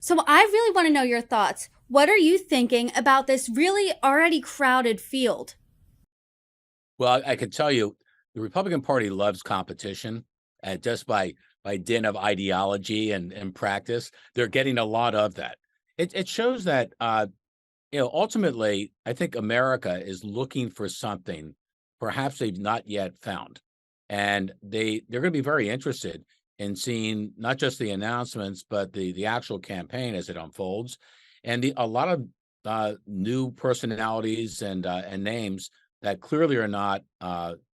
So I really want to know your thoughts. What are you thinking about this really already crowded field? Well, I can tell you, the Republican Party loves competition, and just by dint of ideology and practice, they're getting a lot of that. It shows that ultimately, I think America is looking for something perhaps they've not yet found, and they're going to be very interested in seeing not just the announcements, but the actual campaign as it unfolds, and a lot of new personalities and names that clearly are not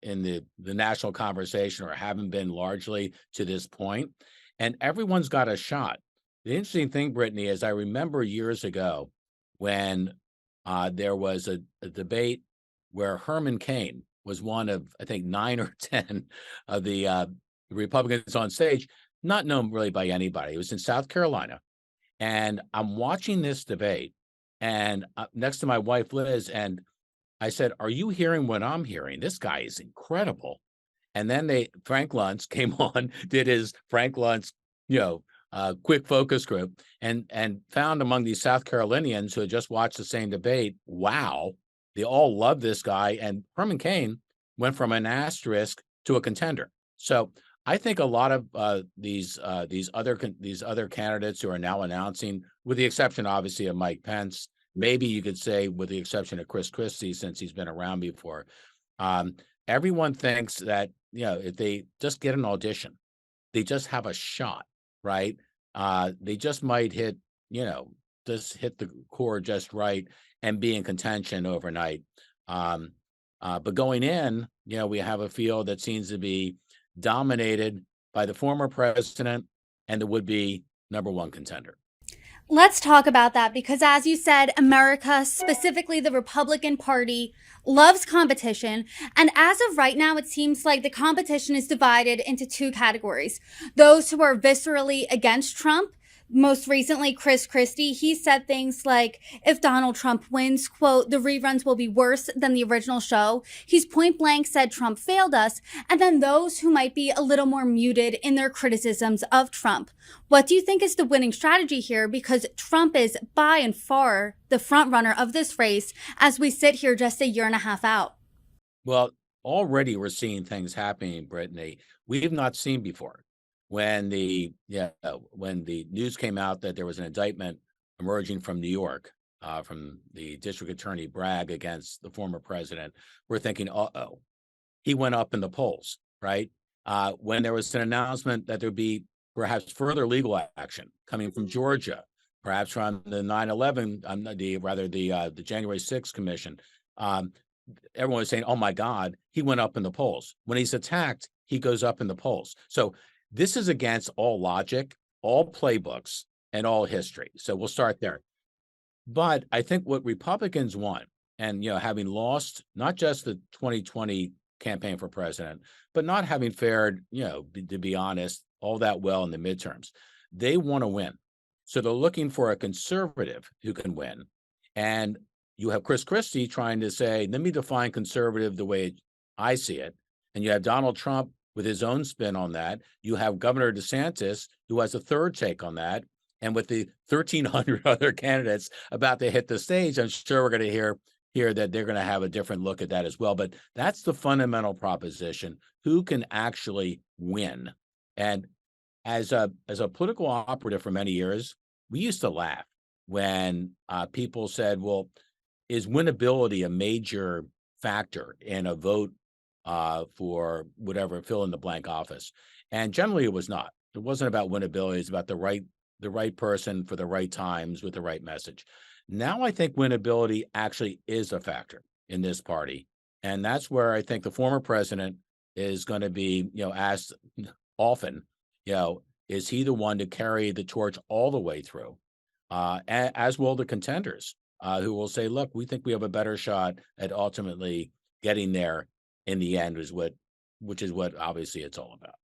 in the national conversation or haven't been largely to this point, and everyone's got a shot. The interesting thing, Brittany, is I remember years ago when there was a debate where Herman Cain was one of, I think, 9 or 10 of the Republicans on stage, not known really by anybody. It was in South Carolina. And I'm watching this debate and next to my wife, Liz, and I said, "Are you hearing what I'm hearing? This guy is incredible." And then Frank Luntz came on, did his Frank Luntz, quick focus group, and found among these South Carolinians who had just watched the same debate, wow, they all love this guy. And Herman Cain went from an asterisk to a contender. So I think a lot of these other candidates who are now announcing, with the exception obviously of Mike Pence, maybe you could say with the exception of Chris Christie since he's been around before. Um, Everyone thinks that if they just get an audition, they just have a shot, right? They just might you know, just hit the core just right and be in contention overnight. Um, but going in, we have a field that seems to be dominated by the former president and the would-be number one contender. Let's talk about that because, as you said, America, specifically the Republican Party, loves competition. And as of right now, it seems like the competition is divided into two categories: those who are viscerally against Trump. Most recently, Chris Christie, he said things like, if Donald Trump wins, quote, the reruns will be worse than the original show. He's point blank said Trump failed us. And then those who might be a little more muted in their criticisms of Trump. What do you think is the winning strategy here? Because Trump is by and far the front runner of this race as we sit here just a year and a half out. Well, already we're seeing things happening, Brittany, we've not seen before. When the news came out that there was an indictment emerging from New York, from the district attorney Bragg against the former president, we're thinking, uh-oh, he went up in the polls, right? When there was an announcement that there'd be perhaps further legal action coming from Georgia, perhaps from the 9/11, the January 6th commission, um, everyone was saying, "Oh my God, he went up in the polls." When he's attacked, he goes up in the polls. So this is against all logic, all playbooks, and all history. So we'll start there. But I think what Republicans want, and having lost not just the 2020 campaign for president, but not having fared, to be honest, all that well in the midterms, they want to win. So they're looking for a conservative who can win. And you have Chris Christie trying to say, let me define conservative the way I see it. And you have Donald Trump with his own spin on that. You have Governor DeSantis, who has a third take on that. And with the 1,300 other candidates about to hit the stage, I'm sure we're going to hear that they're going to have a different look at that as well. But that's the fundamental proposition: who can actually win? And as a political operative for many years, we used to laugh when people said, "Well, is winnability a major factor in a vote for whatever fill in the blank office?" And generally, it was not. It wasn't about winnability. It's about the right person for the right times with the right message. Now I think winnability actually is a factor in this party. And that's where I think the former president is going to be, asked often, is he the one to carry the torch all the way through? As will the contenders, who will say, look, we think we have a better shot at ultimately getting there in the end, which is what obviously it's all about.